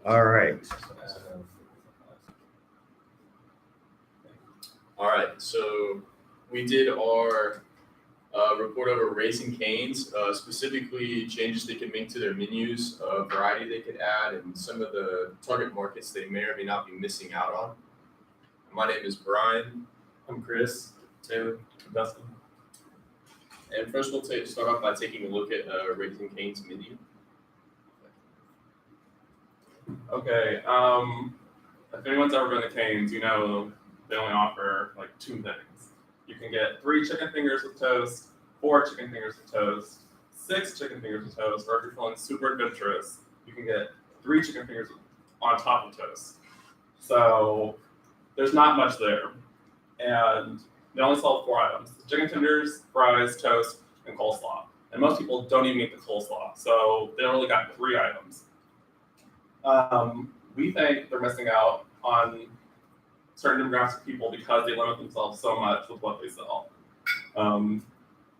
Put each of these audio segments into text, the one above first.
All right. All right, so we did our report over Raising Cane's, specifically changes they can make to their menus, variety they could add, and some of the target markets they may or may not be missing out on. My name is Brian. I'm Chris, Taylor, Dustin. And first, we'll start off by taking a look at Raising Cane's menu. Okay, if anyone's ever been to Cane's, you know they only offer like two things. You can get 3 chicken fingers with toast, 4 chicken fingers with toast, 6 chicken fingers with toast, or if you're feeling super adventurous, you can get 3 chicken fingers on top of toast. So there's not much there. And they only sell 4 items: chicken tenders, fries, toast, and coleslaw. And most people don't even eat the coleslaw, so they only got 3 items. We think they're missing out on certain demographics of people because they limit themselves so much with what they sell.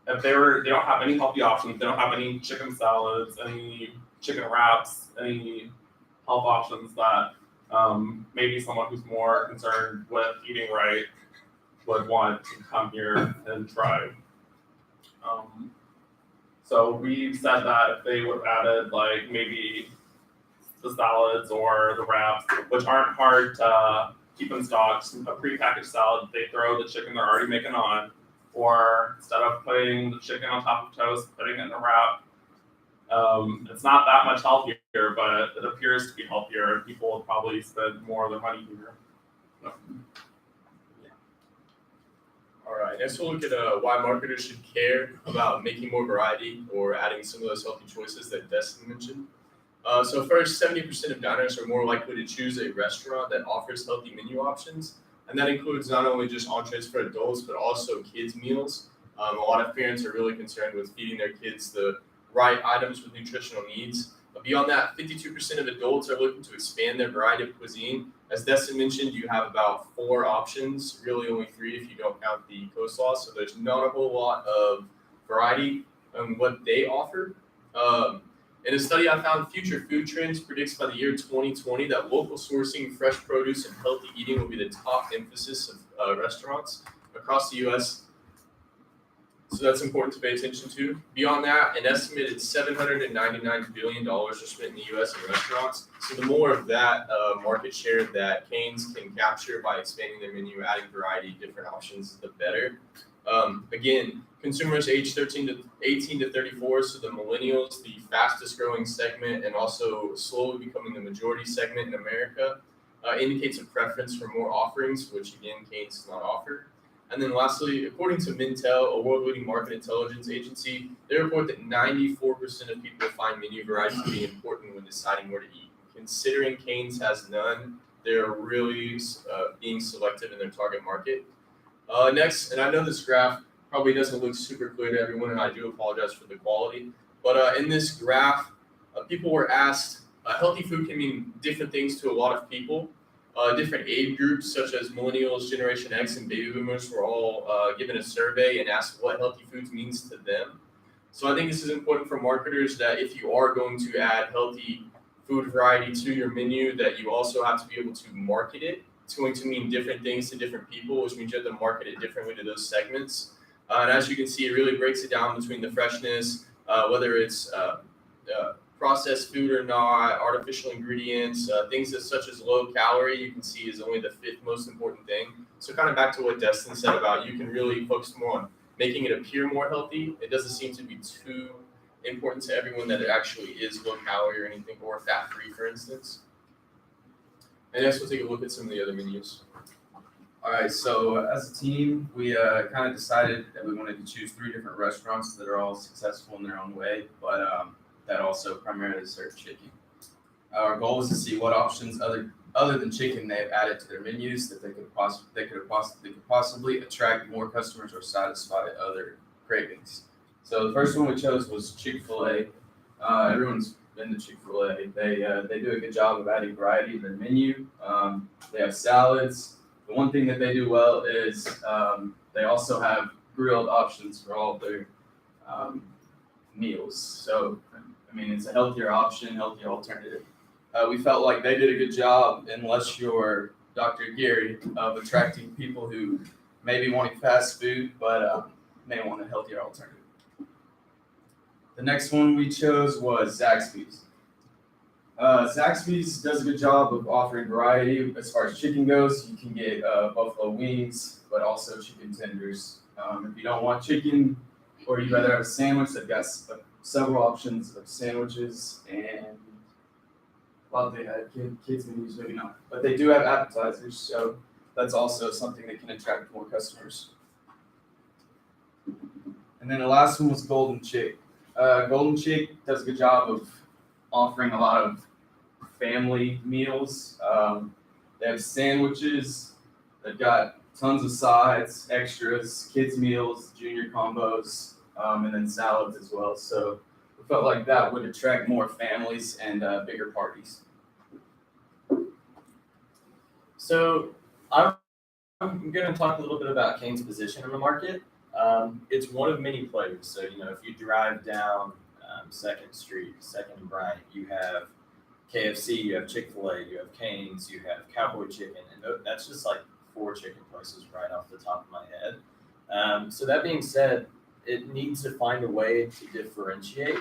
If they don't have any healthy options, they don't have any chicken salads, any chicken wraps, any health options that maybe someone who's more concerned with eating right would want to come here and try. So we said that if they would have added like maybe the salads or the wraps, which aren't hard to keep in stock, a prepackaged salad, they throw the chicken they're already making on, or instead of putting the chicken on top of toast, putting it in a wrap. It's not that much healthier, but it appears to be healthier, and people will probably spend more of their money here. All right, next we'll look at why marketers should care about making more variety or adding some of those healthy choices that Destin mentioned. So first, 70% of diners are more likely to choose a restaurant that offers healthy menu options. And that includes not only just entrees for adults, but also kids' meals. A lot of parents are really concerned with feeding their kids the right items with nutritional needs. But beyond that, 52% of adults are looking to expand their variety of cuisine. As Destin mentioned, you have about 4 options, really only 3 if you don't count the coleslaw. So there's not a whole lot of variety on what they offer. In a study I found, Future Food Trends predicts by the year 2020 that local sourcing, fresh produce, and healthy eating will be the top emphasis of restaurants across the U.S. So that's important to pay attention to. Beyond that, an estimated $799 billion are spent in the U.S. in restaurants. So the more of that market share that Cane's can capture by expanding their menu, adding variety, different options, the better. Again, consumers aged 18 to 34, so the millennials, the fastest growing segment and also slowly becoming the majority segment in America, indicates a preference for more offerings, which again, Cane's does not offer. And then lastly, according to Mintel, a world-leading market intelligence agency, they report that 94% of people find menu variety to be important when deciding where to eat. Considering Cane's has none, they're really being selective in their target market. Next, and I know this graph probably doesn't look super clear to everyone, and I do apologize for the quality, but in this graph, people were asked, healthy food can mean different things to a lot of people. Different age groups, such as millennials, Generation X, and baby boomers, were all given a survey and asked what healthy foods means to them. So I think this is important for marketers that if you are going to add healthy food variety to your menu, that you also have to be able to market it. It's going to mean different things to different people, which means you have to market it differently to those segments. And as you can see, it really breaks it down between the freshness, whether it's processed food or not, artificial ingredients, things such as low calorie, you can see is only the 5th most important thing. So kind of back to what Destin said about you can really focus more on making it appear more healthy. It doesn't seem to be too important to everyone that it actually is low calorie or anything, or fat free, for instance. And next, we'll take a look at some of the other menus. All right, so as a team, we kind of decided that we wanted to choose 3 different restaurants that are all successful in their own way, but that also primarily serve chicken. Our goal was to see what options other than chicken they've added to their menus that they could possibly attract more customers or satisfy other cravings. So the first one we chose was Chick-Fil-A. Everyone's been to Chick-Fil-A. They do a good job of adding variety to their menu. They have salads. The one thing that they do well is they also have grilled options for all of their meals. So, I mean, it's a healthier option, healthier alternative. we felt like they did a good job, unless you're Dr. Gary, of attracting people who may be wanting fast food, but may want a healthier alternative. The next one we chose was Zaxby's. Zaxby's does a good job of offering variety as far as chicken goes. You can get buffalo wings, but also chicken tenders. If you don't want chicken, or you'd rather have a sandwich, they've got several options of sandwiches, and a lot of they had kids menus, maybe not. But they do have appetizers, so that's also something that can attract more customers. And then the last one was Golden Chick. Golden Chick does a good job of offering a lot of family meals. They have sandwiches. They've got tons of sides, extras, kids meals, junior combos, and then salads as well. So we felt like that would attract more families and bigger parties. So I'm going to talk a little bit about Cane's position in the market. It's one of many players. So, if you drive down 2nd Street, 2nd and Bryant, you have KFC, you have Chick-Fil-A, you have Cane's, you have Cowboy Chicken, and that's just like 4 chicken places right off the top of my head. So that being said, it needs to find a way to differentiate.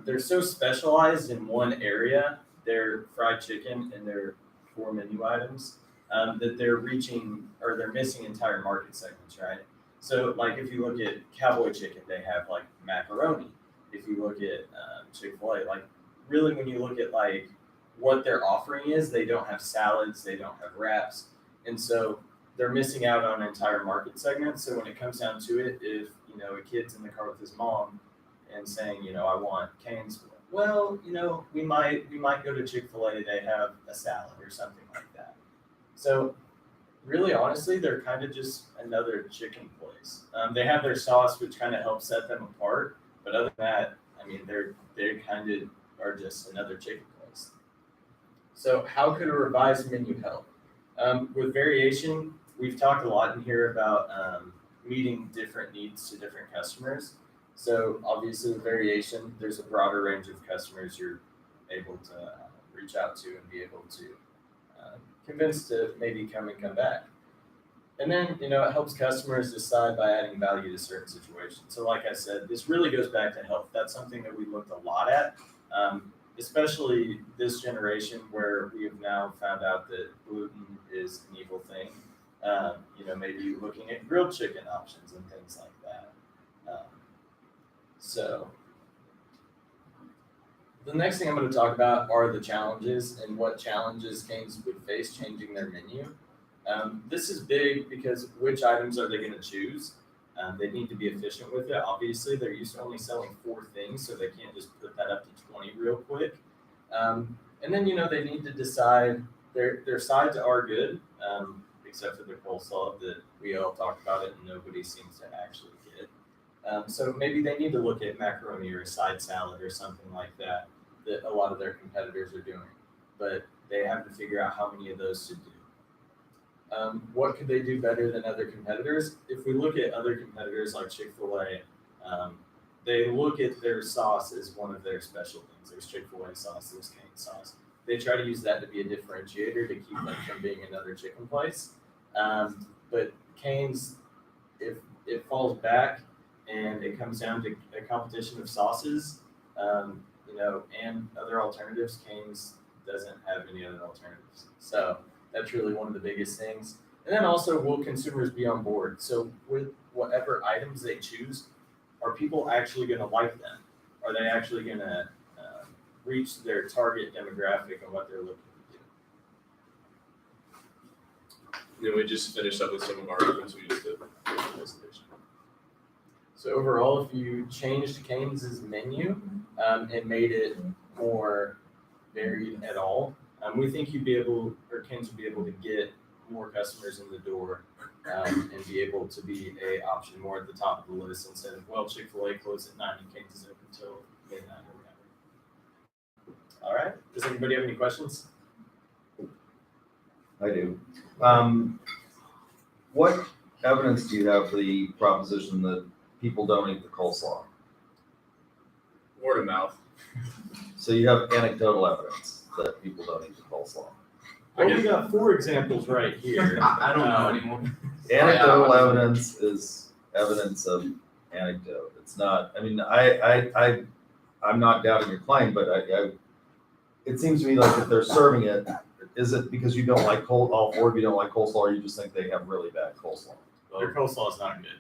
They're so specialized in one area, their fried chicken and their 4 menu items, that they're missing entire market segments, right? So, like, if you look at Cowboy Chicken, they have, like, macaroni. If you look at Chick-fil-A, like, really when you look at, like, what their offering is, they don't have salads, they don't have wraps. And so they're missing out on an entire market segment. So when it comes down to it, if, a kid's in the car with his mom and saying, I want Cane's, well, we might go to Chick-fil-A, they have a salad or something like that. So really, honestly, they're kind of just another chicken place. They have their sauce, which kind of helps set them apart. But other than that, they kind of are just another chicken place. So how could a revised menu help? With variation, we've talked a lot in here about meeting different needs to different customers. So obviously with variation, there's a broader range of customers you're able to reach out to and be able to convince to maybe come back. And then, it helps customers decide by adding value to certain situations. So like I said, this really goes back to health. That's something that we looked a lot at, especially this generation where we have now found out that gluten is an evil thing. Maybe looking at grilled chicken options and things like that. So the next thing I'm going to talk about are the challenges and what challenges Cane's would face changing their menu. This is big because which items are they going to choose? They need to be efficient with it. Obviously, they're used to only selling 4 things, so they can't just put that up to 20 real quick. And then, they need to decide their sides are good, except for the coleslaw that we all talk about it and nobody seems to actually get. So maybe they need to look at macaroni or a side salad or something like that a lot of their competitors are doing. But they have to figure out how many of those to do. What could they do better than other competitors? If we look at other competitors like Chick-fil-A, they look at their sauce as one of their special things. There's Chick-fil-A sauce, there's Cane's sauce. They try to use that to be a differentiator to keep them from being another chicken place. But Cane's, if it falls back and it comes down to a competition of sauces, and other alternatives, Cane's doesn't have any other alternatives. So that's really one of the biggest things. And then also, will consumers be on board? So with whatever items they choose, are people actually going to like them? Are they actually going to reach their target demographic and what they're looking to do? Then we just finished up with some of our arguments we just did in the presentation. So overall, if you changed Cane's menu and made it more varied at all, we think Cane's would be able to get more customers in the door and be able to be a option more at the top of the list instead of, Chick-fil-A closed at 9 and Cane's is open until midnight or whatever. All right. Does anybody have any questions? I do. What evidence do you have for the proposition that people don't eat the coleslaw? Word of mouth. So you have anecdotal evidence that people don't eat the coleslaw. Well, we got 4 examples right here. I don't know anymore. Anecdotal evidence is evidence of anecdote. It's not, I mean, I'm not doubting your claim, but it seems to me like if they're serving it, is it because you don't like all 4 of you don't like coleslaw, or you just think they have really bad coleslaw? Their coleslaw is not good.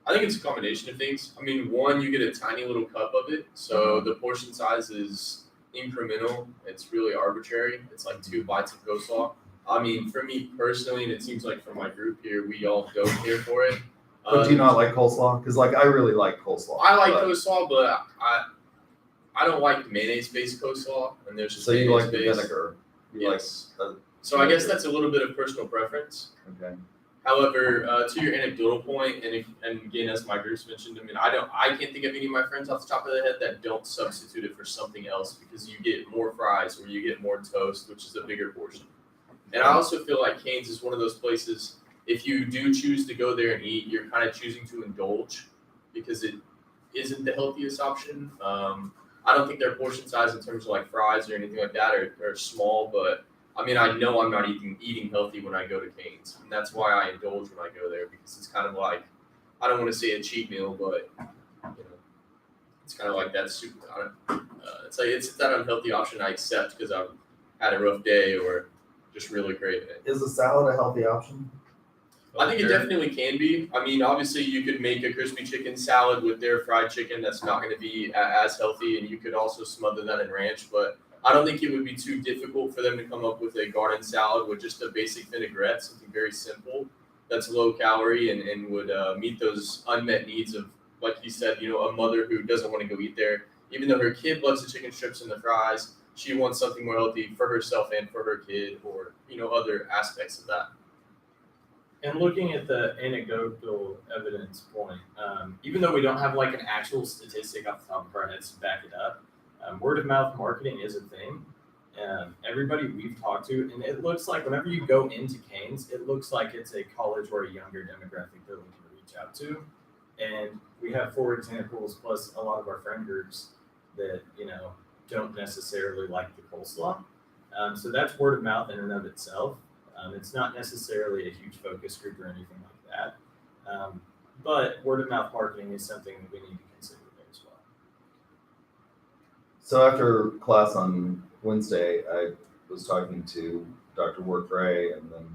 I think it's a combination of things. I mean, one, you get a tiny little cup of it, so the portion size is incremental. It's really arbitrary. It's like 2 bites of coleslaw. I mean, for me personally, and it seems like for my group here, we all go here for it. But do you not like coleslaw? Because like I really like coleslaw. I like but- coleslaw, but I don't like mayonnaise-based coleslaw, and there's just So you like the mayonnaise-based. vinegar? You Yes. like So I guess that's a little bit of personal preference. okay. However, to your anecdotal point, and again, as my groups mentioned, I mean, I can't think of any of my friends off the top of the head that don't substitute it for something else because you get more fries or you get more toast, which is a bigger portion. And I also feel like Cane's is one of those places, if you do choose to go there and eat, you're kind of choosing to indulge because it isn't the healthiest option. I don't think their portion size in terms of like fries or anything like that are small, but I mean, I know I'm not eating healthy when I go to Cane's, and that's why I indulge when I go there because it's kind of like, I don't want to say a cheat meal, but you know, it's kind of like that super. It's like it's that unhealthy option I accept because I've had a rough day or just really craving it. Is a salad a healthy option? I think it definitely can be. I mean, obviously, you could make a crispy chicken salad with their fried chicken. That's not going to be as healthy, and you could also smother that in ranch. But I don't think it would be too difficult for them to come up with a garden salad with just a basic vinaigrette, something very simple that's low calorie and would meet those unmet needs of, like you said, you know, a mother who doesn't want to go eat there, even though her kid loves the chicken strips and the fries. She wants something more healthy for herself and for her kid, or you know, other aspects of that. And looking at the anecdotal evidence point, even though we don't have like an actual statistic off the top of our heads to back it up, word of mouth marketing is a thing. Everybody we've talked to, and it looks like whenever you go into Cane's, it looks like it's a college or a younger demographic they're looking to reach out to. And we have 4 examples plus a lot of our friend groups that, you know, don't necessarily like the coleslaw. So that's word of mouth in and of itself. It's not necessarily a huge focus group or anything like that. But word of mouth marketing is something that we need to consider there as well. So after class on Wednesday, I was talking to Dr. Ward Gray and then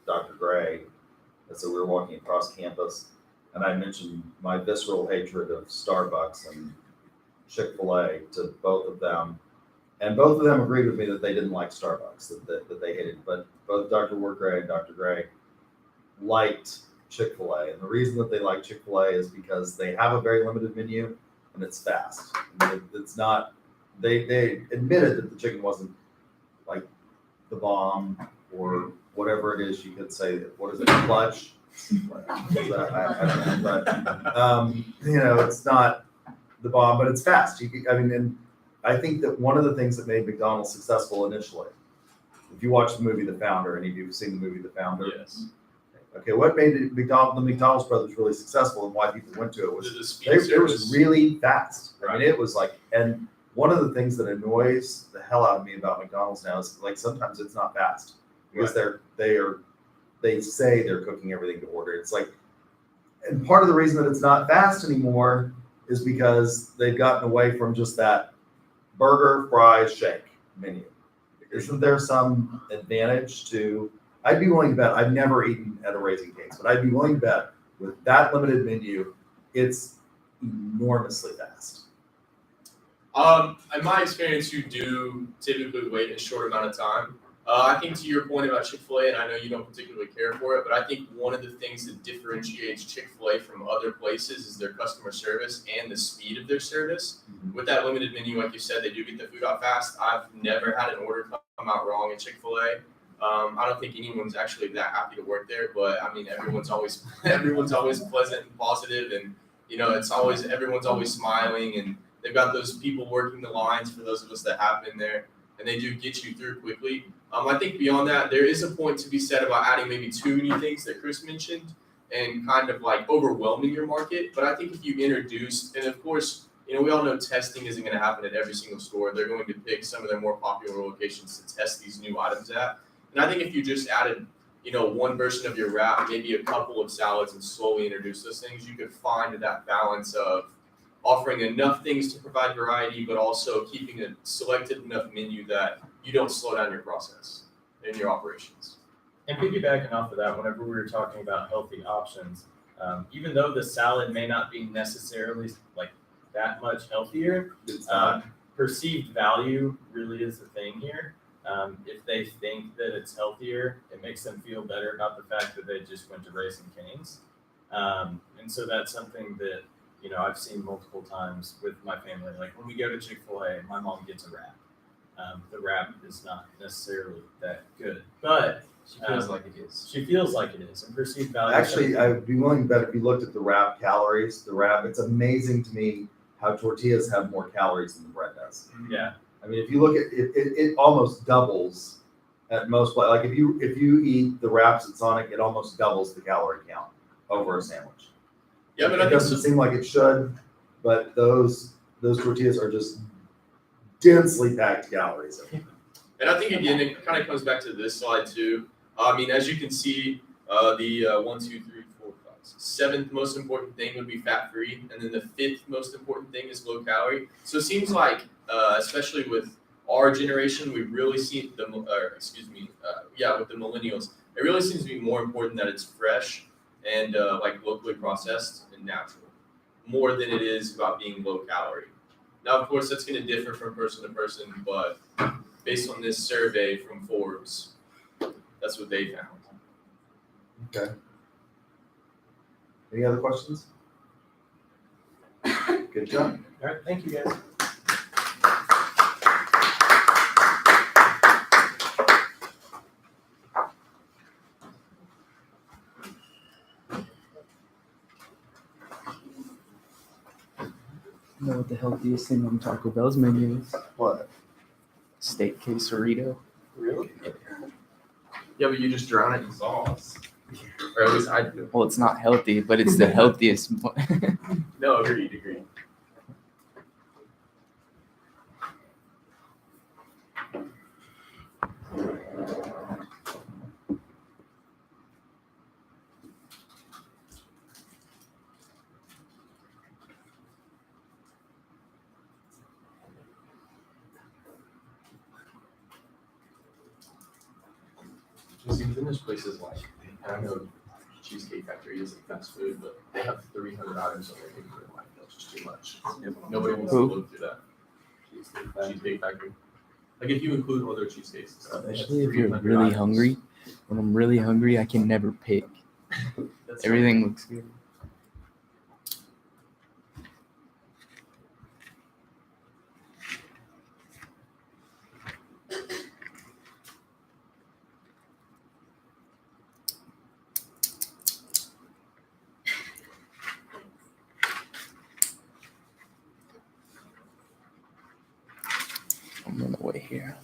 Dr. Gray. And so we were walking across campus, and I mentioned my visceral hatred of Starbucks and Chick-Fil-A to both of them. And both of them agreed with me that they didn't like Starbucks, that they hated. But both Dr. Ward Gray and Dr. Gray liked Chick-fil-A. And the reason that they like Chick-fil-A is because they have a very limited menu and it's fast. It's not, they admitted that the chicken wasn't like the bomb or whatever it is you could say. What is it, clutch? I don't know, but you know, it's not the bomb, but it's fast. And I think that one of the things that made McDonald's successful initially, if you watch the movie The Founder, any of you have seen the movie The Founder? Yes. Okay, what made the McDonald's brothers really successful and why people went to it was The speed it was service. really fast. I Right. mean, it was like, and one of the things that annoys the hell out of me about McDonald's now is like sometimes it's not fast because they say they're cooking everything to order. It's like, and part of the reason that it's not fast anymore is because they've gotten away from just that burger, fries, shake menu. Isn't there some advantage to? I'd be willing to bet. I've never eaten at a Raising Cane's, but I'd be willing to bet with that limited menu, it's enormously fast. In my experience, you do typically wait a short amount of time. I think to your point about Chick-fil-A, and I know you don't particularly care for it, but I think one of the things that differentiates Chick-fil-A from other places is their customer service and the speed of their service. With that limited menu, like you said, they do get the food out fast. I've never had an order come out wrong at Chick-fil-A. I don't think anyone's actually that happy to work there, but I mean, everyone's always pleasant and positive, and you know, everyone's always smiling, and they've got those people working the lines for those of us that have been there, and they do get you through quickly. I think beyond that, there is a point to be said about adding maybe too many things that Chris mentioned and kind of like overwhelming your market. But I think if you introduced, and of course, we all know testing isn't going to happen at every single store. They're going to pick some of their more popular locations to test these new items at. And I think if you just added, one version of your wrap, maybe a couple of salads, and slowly introduce those things, you could find that balance of offering enough things to provide variety, but also keeping a selected enough menu that you don't slow down your process in your operations. And piggybacking off of that, whenever we were talking about healthy options, even though the salad may not be necessarily like that much healthier, perceived value really is the thing here. If they think that it's healthier, it makes them feel better about the fact that they just went to Raising Cane's. And so that's something that, I've seen multiple times with my family. Like when we go to Chick-Fil-A, my mom gets a wrap. The wrap is not necessarily that good, but She feels like it is. she feels like it is, and perceived value. Actually, I would be willing to bet if you looked at the wrap calories, it's amazing to me how tortillas have more calories than the bread does. Yeah. I mean, if you look at it, it almost doubles at most. Like if you eat the wraps at Sonic, it almost doubles the calorie count over a sandwich. Yeah, but it doesn't seem like it should, but those tortillas are just densely packed calories. And I think again, it kind of comes back to this slide too. I mean, as you can see, the 1, 2, 3, 4, 5, 6, 7th most important thing would be fat-free, and then the 5th most important thing is low calorie. So it seems like, especially with our generation, we really see with the millennials, it really seems to be more important that it's fresh and like locally processed and natural, more than it is about being low calorie. Now, of course, that's going to differ from person to person, but based on this survey from Forbes, that's what they found. Okay. Any other questions? Good job. All right, thank you guys. You know what the healthiest thing on Taco Bell's menu is? What? Steak quesarito. Really? Yeah, but you just drown it in sauce. Or at least I do. Well, it's not healthy, but it's the healthiest one. No, agreed. Even there's places like, I know Cheesecake Factory isn't fast food, but they have 300 items on their menu. Like, that's just too much. Nobody wants to look through that. Cheesecake Factory. Like if you include all their cheesecakes and stuff. they have Especially if you're 300 really items. hungry. When I'm really hungry, I can never pick. That's Everything looks good. I'm on the way here.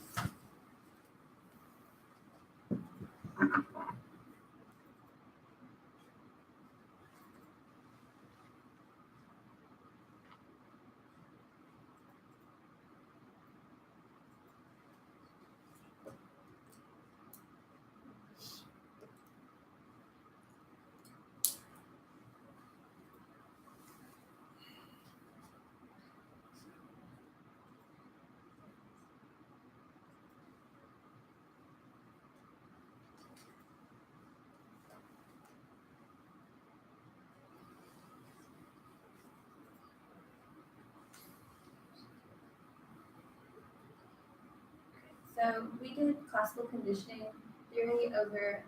So we did classical conditioning theory over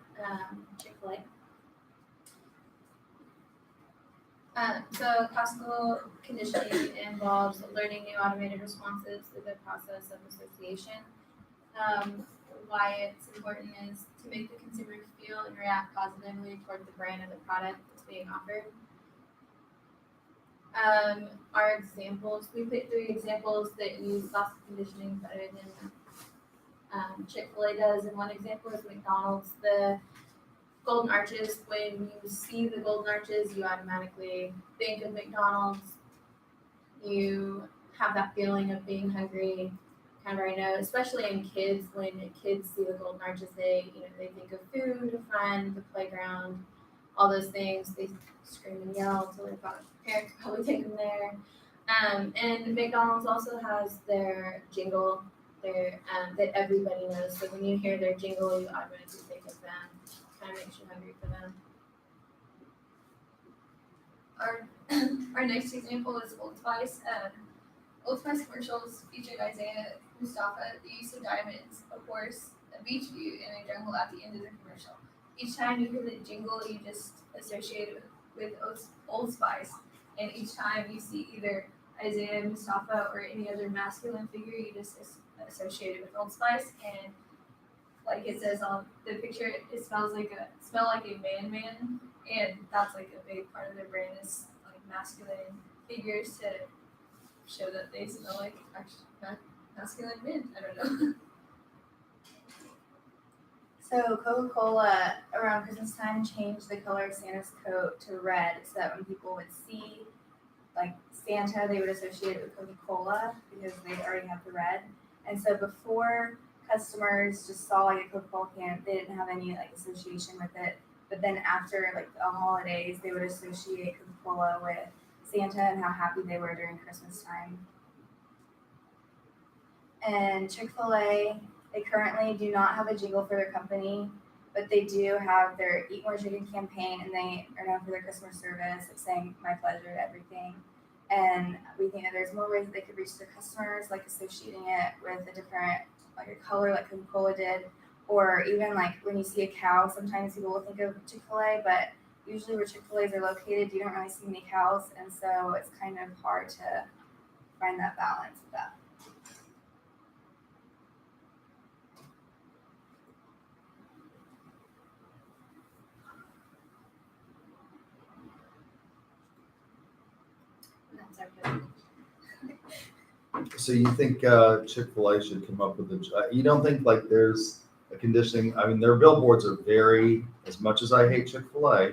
Chick-Fil-A. So classical conditioning involves learning new automated responses through the process of association. Why it's important is to make the consumer feel and react positively toward the brand and the product that's being offered. Our examples, we picked 3 examples that use classical conditioning better than Chick-fil-A does, and one example is McDonald's. The golden arches, when you see the golden arches, you automatically think of McDonald's. you have that feeling of being hungry kind of right now, especially in kids. When kids see the golden arches, they think of food, fun, the playground, all those things. They scream and yell until their parents probably take them there. And McDonald's also has their jingle that everybody knows. So when you hear their jingle, you automatically think of them. Kind of makes you hungry for them. Our next example is Old Spice. Old Spice commercials featured Isaiah Mustafa, the use of diamonds, a horse, a beach view, and a jungle at the end of the commercial. Each time you hear the jingle, you just associate it with Old Spice. And each time you see either Isaiah Mustafa or any other masculine figure, you just associate it with Old Spice. And like it says on the picture, it smell like a man, and that's like a big part of their brand is like masculine figures to show that they smell like actually masculine men. I don't know. So Coca-Cola around Christmas time changed the color of Santa's coat to red so that when people would see like Santa, they would associate it with Coca-Cola because they already have the red. And so before customers just saw like a Coca-Cola can, they didn't have any like association with it. But then after like the holidays, they would associate Coca-Cola with Santa and how happy they were during Christmas time. And Chick-Fil-A, they currently do not have a jingle for their company, but they do have their Eat More Chicken campaign, and they are known for their customer service, like saying "my pleasure" to everything. And we think that there's more ways that they could reach their customers, like associating it with a different, like a color, like Coca-Cola did, or even like when you see a cow, sometimes people will think of Chick-fil-A, but usually where Chick-fil-A's are located, you don't really see many cows, and so it's kind of hard to find that balance with that. That's our building. So you think Chick-fil-A should come up with you don't think like there's a conditioning, I mean, their billboards are very, as much as I hate Chick-fil-A,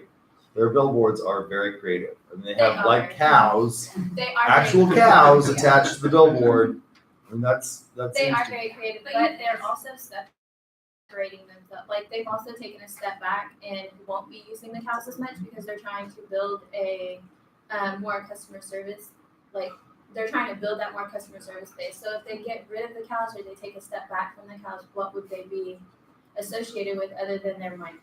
their billboards are very creative. I mean, they have like cows, They are actual very cows creative. attached to the billboard. I mean, that's They are interesting. very creative, But but they're also separating themselves. Like they've also taken a step back and won't be using the cows as much because they're trying to build a more customer service. Like they're trying to build that more customer service base. So if they get rid of the cows or they take a step back from the cows, what would they be associated with other than their my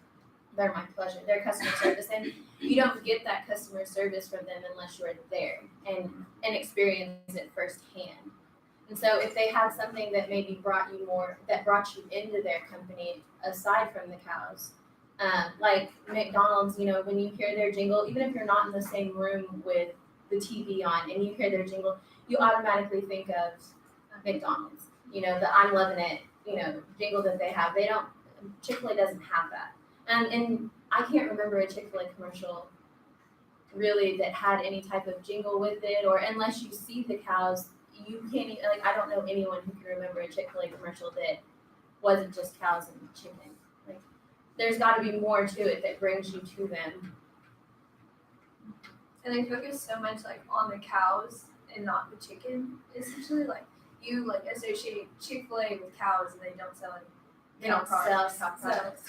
pleasure, their customer service? And you don't get that customer service from them unless you're there and experience it firsthand. And so if they had something that maybe brought you into their company aside from the cows, like McDonald's, when you hear their jingle, even if you're not in the same room with the TV on and you hear their jingle, you automatically think of McDonald's, the "I'm loving it," jingle that they have. Chick-fil-A doesn't have that. And I can't remember a Chick-fil-A commercial really that had any type of jingle with it, or unless you see the cows, you can't even, like, I don't know anyone who can remember a Chick-fil-A commercial that wasn't just cows and chicken. Like, there's got to be more to it that brings you to them. And they focus so much like on the cows and not the chicken. Essentially, like you like associate Chick-fil-A with cows, and they don't sell any. They don't sell cow products.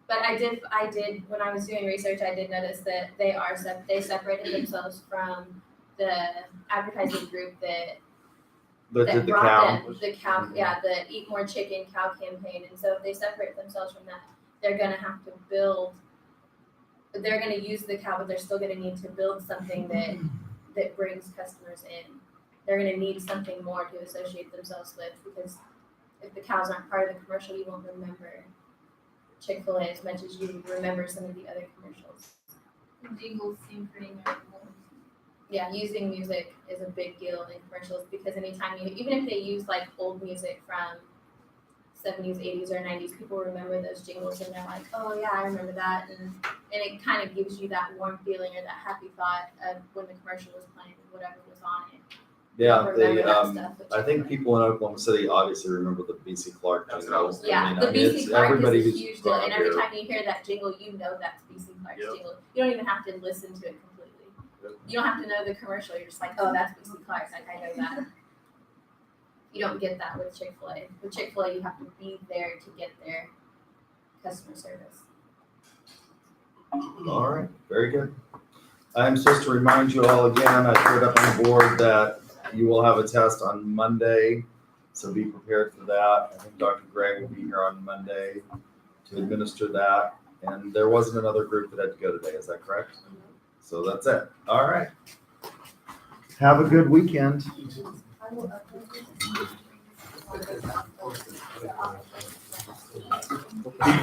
But I did when I was doing research, I did notice that they separated themselves from the advertising group that Did the brought cow? them the cow, the Eat More Chicken cow campaign. And so if they separate themselves from that, they're gonna have to build. They're gonna use the cow, but they're still gonna need to build something that brings customers in. They're gonna need something more to associate themselves with, because if the cows aren't part of the commercial, you won't remember Chick-fil-A as much as you remember some of the other commercials. And jingles seem pretty memorable. Yeah, using music is a big deal in commercials, because anytime even if they use like old music from 70s, 80s, or 90s, people remember those jingles and they're like, oh yeah, I remember that. And it kind of gives you that warm feeling or that happy thought of when the commercial was playing, whatever was on it. Yeah, Remember that stuff, which I think people in Oklahoma City obviously remember the BC Clark That's jingle. what I was Yeah, I mean, the BC it's Clark everybody is a who's huge deal, grown and up every here. time you hear that jingle, you know that's BC Clark's Yep. jingle. You don't even have to listen to it completely. You don't have to know the commercial. You're just like, oh, that's BC Clark's. Like, I know that. You don't get that with Chick-fil-A. With Chick-fil-A, you have to be there to get their customer service. All right, very good. I'm supposed to remind you all again, I put it up on the board that you will have a test on Monday, so be prepared for that. I think Dr. Gray will be here on Monday to administer that. And there wasn't another group that had to go today, is that correct? So that's it. All right. Have a good weekend. I will upload this.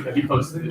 Have you posted it?